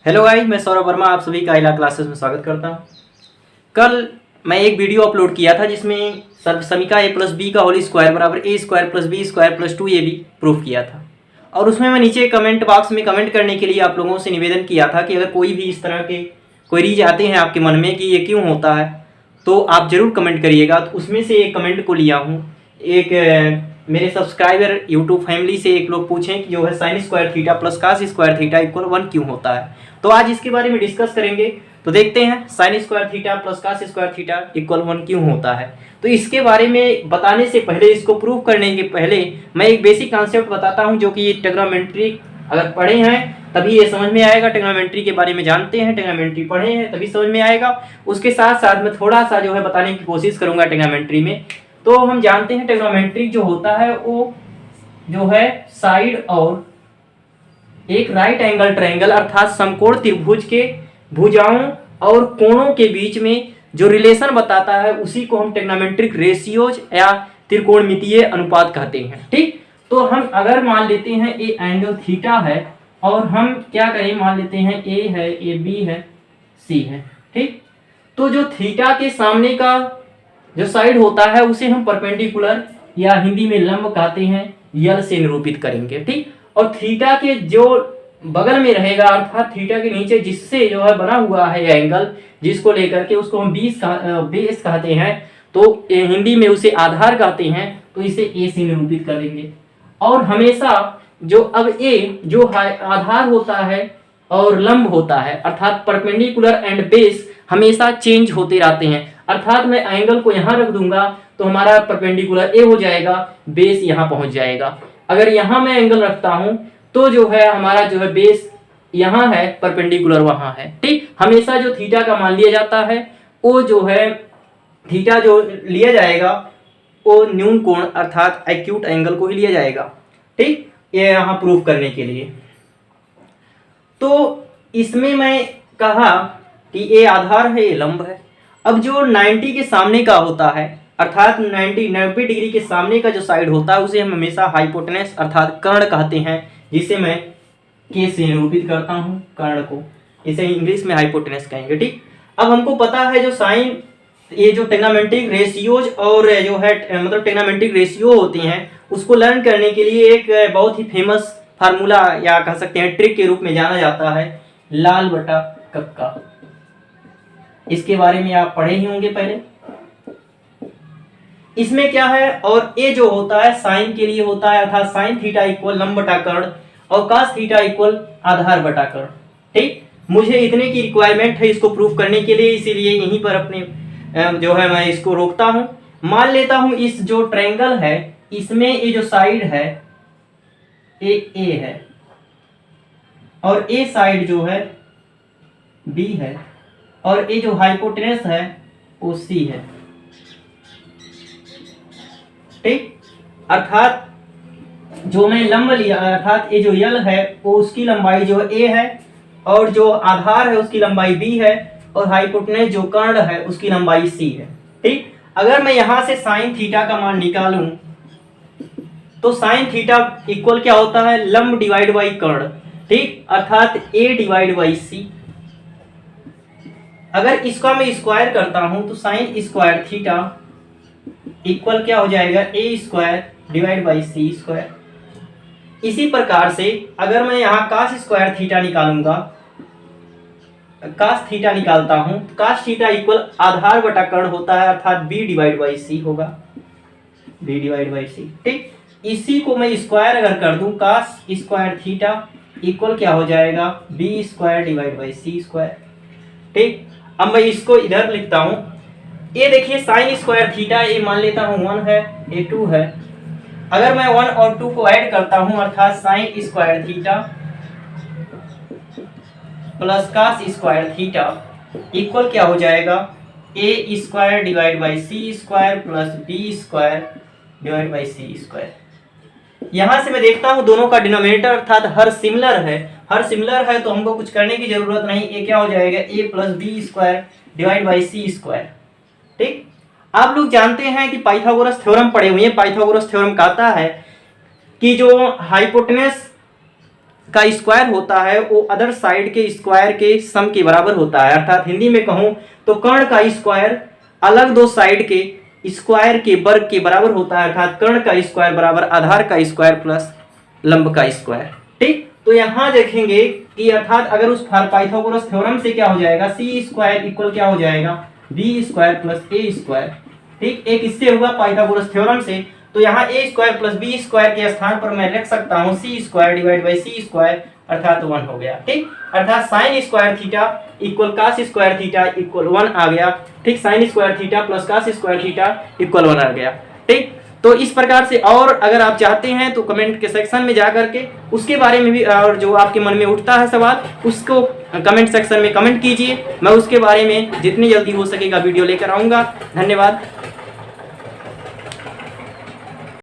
Hello guys, मैं सौरभ वर्मा आप सभी का आइला क्लासेस में स्वागत करता हूं। कल मैं एक वीडियो अपलोड किया था जिसमें समीका ए प्लस बी का होल स्क्वायर बराबर A square plus B square plus 2ab proof किया था। और उसमें मैं नीचे कमेंट बॉक्स में कमेंट करने के लिए आप लोगों से निवेदन किया था कि अगर कोई भी इस तरह के क्वेरीज आते हैं आपके मन में कि ये क्यों होता है तो आप ज़रूर कमेंट करिएगा। तो उसमें से एक कमेंट को लिया हूँ। एक मेरे सब्सक्राइबर यूट्यूब फैमिली से एक लोग पूछें कि जो है sine square theta plus cos square theta equal 1 क्यों होता है। तो आज इसके बारे में डिस्कस करेंगे। तो देखते हैं sine square theta plus cos square theta equal 1 क्यों होता है। तो इसके बारे में बताने से पहले, इसको प्रूव करने के पहले मैं एक बेसिक कॉन्सेप्ट बताता हूं जो कि ट्रिग्नोमेट्री अगर पढ़े हैं तभी ये समझ में आएगा। ट्रिग्नोमेट्री के बारे में जानते हैं, ट्रिग्नोमेट्री पढ़े हैं तभी समझ में आएगा। उसके साथ साथ मैं थोड़ा सा जो है बताने की कोशिश करूंगा ट्रिग्नोमेट्री में। तो हम जानते हैं ट्रिग्नोमेट्री जो होता है वो जो है साइड और एक राइट एंगल ट्रायंगल अर्थात समकोण त्रिभुज के भुजाओं और कोणों के बीच में जो रिलेशन बताता है उसी को हम ट्रिग्नोमेट्रिक रेशियोज या त्रिकोणमितीय अनुपात कहते हैं। ठीक, तो हम अगर मान लेते हैं ए एंगल थीटा है और हम क्या करें, मान लेते हैं ए है, ए बी है, सी है। ठीक, तो जो थीटा के सामने का जो साइड होता है उसे हम परपेंडिकुलर या हिंदी में लंब कहते हैं, यल से निरूपित करेंगे। ठीक, और थीटा के जो बगल में रहेगा अर्थात थीटा के नीचे जिससे जो है बना हुआ है एंगल, जिसको लेकर के उसको हम बेस कहते हैं, तो हिंदी में उसे आधार कहते हैं, तो इसे ए से निरूपित कर देंगे। और हमेशा जो अब ए जो आधार होता है और लंब होता है अर्थात परपेंडिकुलर एंड बेस हमेशा चेंज होते रहते हैं। अर्थात मैं एंगल को यहाँ रख दूंगा तो हमारा परपेंडिकुलर ए हो जाएगा, बेस यहाँ पहुंच जाएगा। अगर यहाँ मैं एंगल रखता हूं तो जो है हमारा जो है बेस यहाँ है, परपेंडिकुलर वहां है। ठीक, हमेशा जो थीटा का मान लिया जाता है वो जो है थीटा जो लिया जाएगा वो न्यून कोण अर्थात एक्यूट एंगल को ही लिया जाएगा। ठीक, ये यहाँ प्रूफ करने के लिए। तो इसमें मैं कहा कि ये आधार है, ये लंब है। अब जो 90 के सामने का होता है अर्थात 90 डिग्री के सामने का जो साइड होता है उसे हम हमेशा हाइपोटेनस अर्थात कर्ण कहते हैं, जिसे मैं के से निरूपित करता हूं। कर्ण को इसे इंग्लिश में हाइपोटेनस कहेंगे। ठीक, अब हमको पता है जो साइन ये जो ट्रिग्नोमेट्रिक रेशियोज और जो है मतलब ट्रिग्नोमेट्रिक रेशियो होती हैं उसको लर्न करने के लिए एक बहुत ही फेमस फार्मूला या कह सकते हैं ट्रिक के रूप में जाना जाता है, लाल बटा कक्का। इसके बारे में आप पढ़े ही होंगे पहले। इसमें क्या है, और ए जो होता है साइन के लिए होता है अर्थात साइन थीटा इक्वल लंब बटा कर्ण और कास थीटा इक्वल आधार बटा कर्ण। ठीक, मुझे इतने की रिक्वायरमेंट है इसको प्रूफ करने के लिए, इसीलिए यहीं पर अपने जो है मैं इसको रोकता हूं। मान लेता हूं इस जो ट्रायंगल है इसमें ये जो साइड है ए है और ए साइड जो है बी है और ये जो हाइपोटेनस है वो सी है। ठीक, अर्थात जो मैं लंब लिया अर्थात ये जो यल है वो उसकी लंबाई जो ए है और जो आधार है उसकी लंबाई बी है और हाइपोटेनस जो कर्ण है उसकी लंबाई सी है। ठीक, अगर मैं यहां से साइन थीटा का मान निकालूं तो साइन थीटा इक्वल क्या होता है, लंब डिवाइड बाई कर्ण। ठीक, अर्थात ए डिवाइड बाई सी। अगर इसका मैं स्क्वायर करता हूं तो साइन स्क्वायर थीटा इक्वल क्या हो जाएगा, A square divide by C square. इसी प्रकार से अगर मैं यहाँ कास स्क्वायर थीटा निकालूंगा, कास थीटा निकालता हूं तो कास थीटा इक्वल आधार बटा कर्ण होता है अर्थात बी डिवाइड बाई सी होगा, बी डिवाइड बाई सी। ठीक, इसी को मैं स्क्वायर अगर कर दूं कास स्क्वायर थीटा इक्वल क्या हो जाएगा, B square divide by C square. ठीक, अब मैं इसको इधर लिखता हूं। ये देखिए साइन स्क्वायर थीटा ये मान लेता हूं 1 है, ये 2 है। अगर मैं 1 और 2 को ऐड करता हूं अर्थात sine square theta plus cos square theta equal क्या हो जाएगा, A square divide by C square plus B square divide by C square. यहां से मैं देखता हूं दोनों का डिनोमिनेटर अर्थात हर सिमिलर है, हर सिमिलर है तो हमको कुछ करने की जरूरत नहीं। ये क्या हो जाएगा, A plus B square divide by C square. ठीक, आप लोग जानते हैं कि पाइथागोरस थ्योरम पढ़े हुए हैं। पाइथागोरस थ्योरम कहता है कि जो हाइपोटेनस का स्क्वायर होता है वो अदर साइड के स्क्वायर के सम के बराबर होता है। अर्थात हिंदी में कहूं तो कर्ण का स्क्वायर अलग दो साइड के स्क्वायर के वर्ग के बराबर होता है। अर्थात कर्ण का स्क्वायर बराबर आधार का स्क्वायर प्लस लंब का स्क्वायर। ठीक, तो यहां देखेंगे कि अर्थात अगर उस पाइथागोरस थ्योरम से क्या हो जाएगा, सी स्क्वायर इक्वल क्या हो जाएगा, B square plus A square. ठीक, एक इससे हुआ पाइथागोरस थ्योरम से। तो यहाँ A square plus B square के स्थान पर मैं लिख सकता हूँ C square divide by C square, अर्थात 1 हो गया। ठीक, अर्थात sine square theta equal cos square theta equal 1 आ गया। ठीक, sine square theta plus cos square theta equal 1 आ गया। ठीक, तो इस प्रकार से, और अगर आप चाहते हैं तो कमेंट के सेक्शन में जा करके उसके बारे में भी, और जो आपके मन में उठता है सवाल उसको कमेंट सेक्शन में कमेंट कीजिए। मैं उसके बारे में जितनी जल्दी हो सकेगा वीडियो लेकर आऊंगा। धन्यवाद।